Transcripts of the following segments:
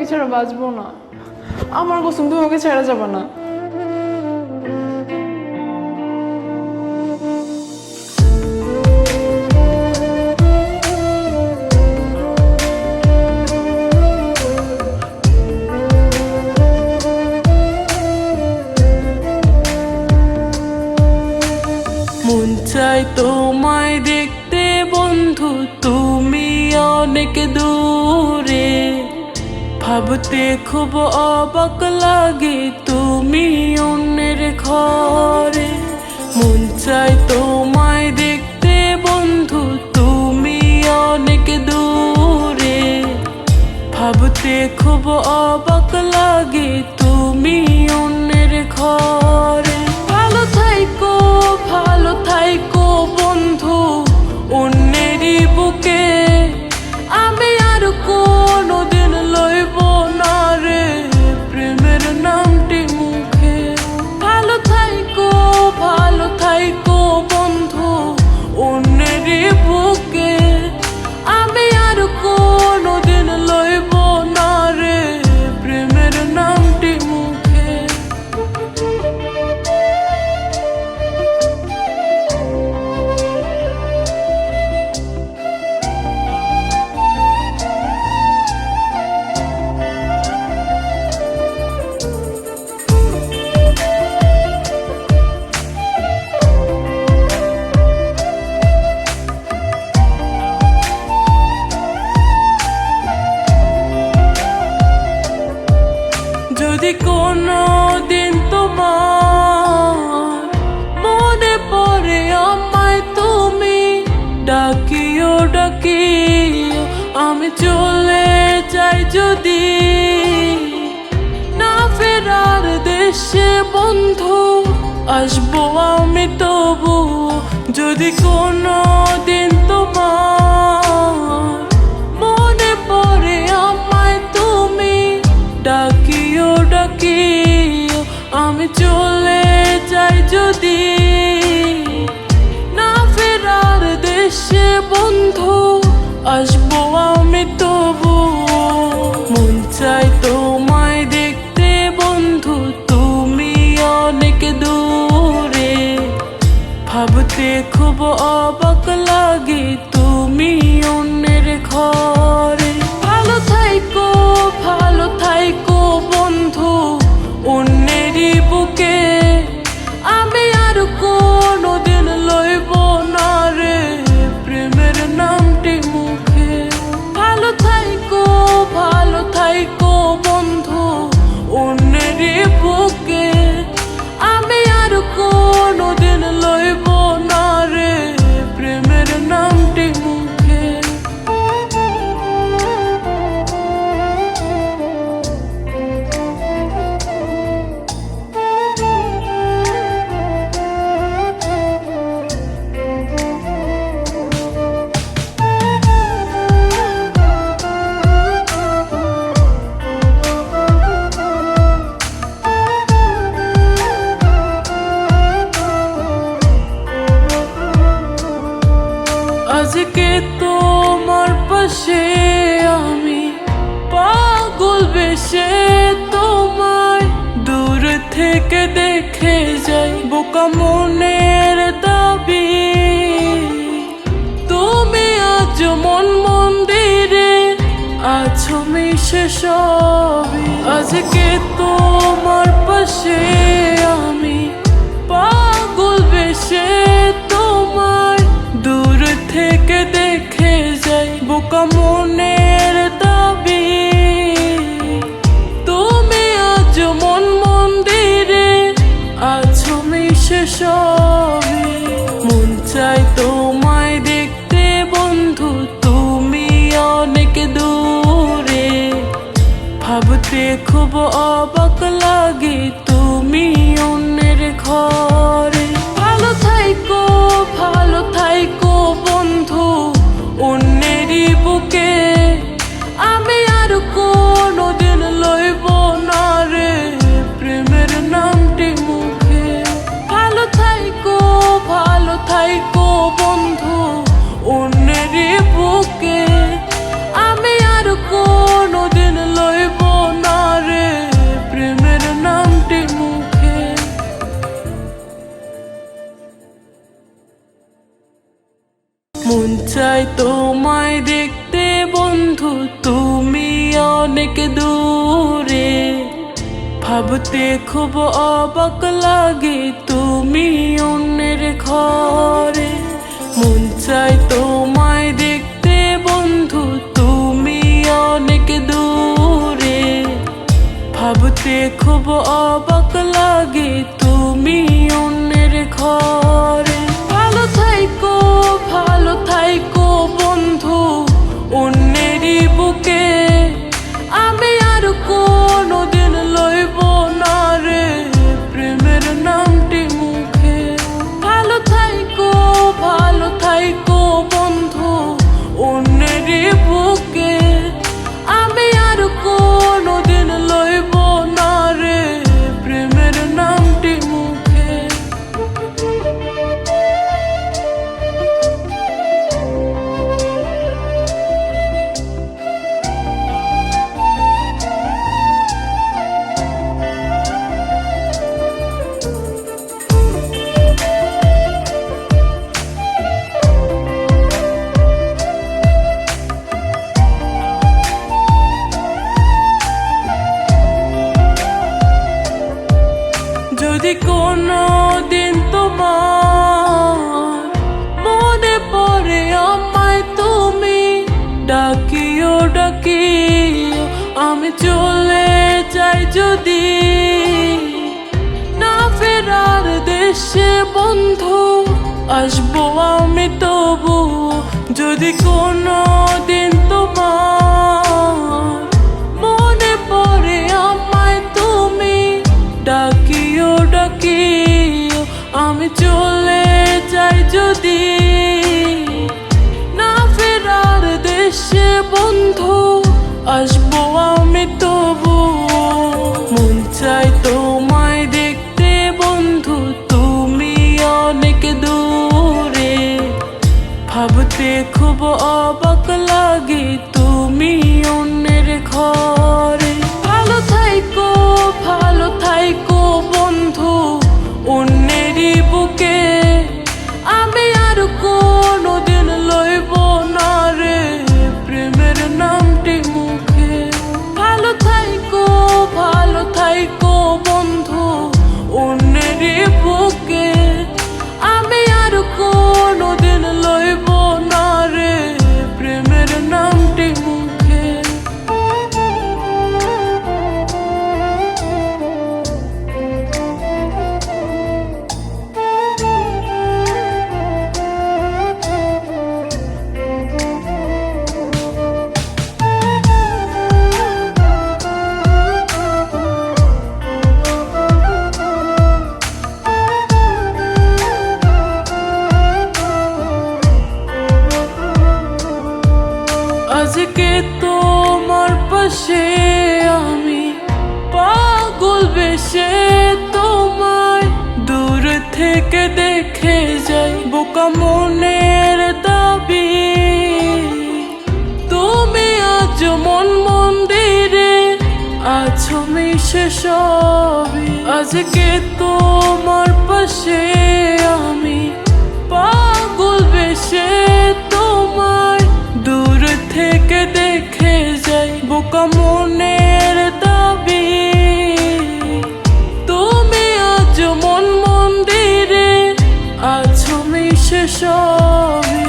তোমাকে ছাড়া বাঁচবো না। আমার কসম, তুমি আমাকে ছেড়ে যাবে না। মন চাই তোমায় দেখতে বন্ধু, তুমি অনেক দূরে। ভাবতে খুব অবাক লাগে তুমি অন্যের ঘরে। মন চাই তোমায় দেখতে বন্ধু, তুমি অনেক দূরে। ভাবতে খুব অবাক লাগে তুমি অন্যের ঘরে। ভালো থাইকো বন্ধু অন্যেরই বুকে। আমি আর কোনোদিন লইব না রে প্রেমের নামটি মুখে। ভালো থাইকো বন্ধু অন্যেরই বুকে। আমি আর কোনোদিন লইব না রে প্রেমের নামটি মুখে। যদি কোনো দিন তোমার মনে পড়ে আমায় তুমি ডাকিও আমি চলে যাই যদি না ফেরার দেশে বন্ধু, আসবো আমি তবু। যদি কোনো দিন তোমার মনে পড়ে আমায় তুমি ডাকিও আমি চলে যাই যদি না ফেরার দেশে বন্ধু, আসবো আমি তবু। মন চাই তোমায় দেখতে বন্ধু, তুমি অনেক দূরে। ভাবতে খুব অবাক লাগে তুমি অন্যের ঘরে। ভালো থাইকো বন্ধু অন্যেরই বুকে। আমি আর কোনোদিন লইব না রে প্রেমের নামটি মুখে। ভালো থাইকো বন্ধু অন্যেরই বুকে। আমি আর কোনোদিন লইব না রে প্রেমের নামটি মুখে। আজকে তোমার পাশে আমি পাগল বেশে তোমায় দূর থেকে দেখে যাই। বোকা মনের দাবি তুমি আজ মন মন্দিরে আছো মিশে সবই। আজকে তোমার পাশে আমি পাগল বেশে তোমায় দূর থেকে দেখে যাই। বোকা মনের দাবি তুমি আজ মন মন্দিরে আছো মিশে সবই। মন চাই তোমায় দেখতে বন্ধু, তুমি অনেক দূরে। ভাবতে খুব অবাক লাগে তুমি অন্যের ঘরে। ভালো থাইকো বন্ধু অন্যেরই বুকে। আমি আর কোনোদিন লইব না রে প্রেমের নামটি মুখে। ভালো থাইকো বন্ধু অন্যেরই বুকে। আমি আর কোনোদিন লইব মন চায় তোমায় দেখতে বন্ধু, তুমি অনেক দূরে। ভাবতে খুব অবাক লাগে তুমি অন্যের ঘরে। মন চায় তোমায় দেখতে বন্ধু, তুমি অনেক দূরে। ভাবতে খুব অবাক লাগে তুমি অন্যের ঘরে। ভালো থাইকো বন্ধু অন্যেরই বুকে, আমি আর কোনোদিন লইব না রে প্রেমের নামটি মুখে। ভালো থাইকো বন্ধু অন্যেরই বুকে, আমি আর কোনোদিন লইব না রে প্রেমের নামটি মুখে। যদি কোনো দিন তোমার মনে পড়ে আমায় তুমি ডাকিও, আমি চলে যাই যদি না ফেরার দেশে বন্ধু, আসবো আমি তবু। যদি কোনো দিন তোমার মনে পড়ে আমায় তুমি ডাকিও, আমি চলে যাই যদি না ফেরার দেশে বন্ধু, আসবো আমি তবু। মন চায় তোমায় দেখতে বন্ধু, তুমি অনেক দূরে। ভাবতে খুব অবাক লাগে তুমি অন্যের ঘরে। ভালো থাইকো বন্ধু অন্যেরই বুকে, আমি আর কোনোদিন লইব না রে প্রেমের নামটি মুখে। ভালো থাইকো বন্ধু অন্যেরই বুকে, আমি আর কোনোদিন লইব না রে প্রেমের নামটি মুখে। আজকে তোমার পাশে আমি পাগল বেশে, তোমায় দূর থেকে দেখে যাই বোকা মনের দাবি। তুমি আজ মন মন্দিরে আছো মিশে সবই। আজকে তোমার পাশে আমি পাগল বেশে, তোমায় দূর থেকে দেখে যাই বোকা মনের দাবি। তুমি আজ মন মন্দিরে আছো মিশে সবই।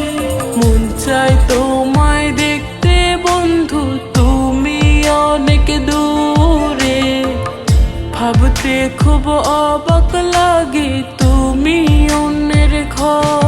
মন চায় তোমায় দেখতে বন্ধু, তুমি অনেক দূরে। ভাবতে খুব অবাক লাগে তুমি অন্যের ঘর।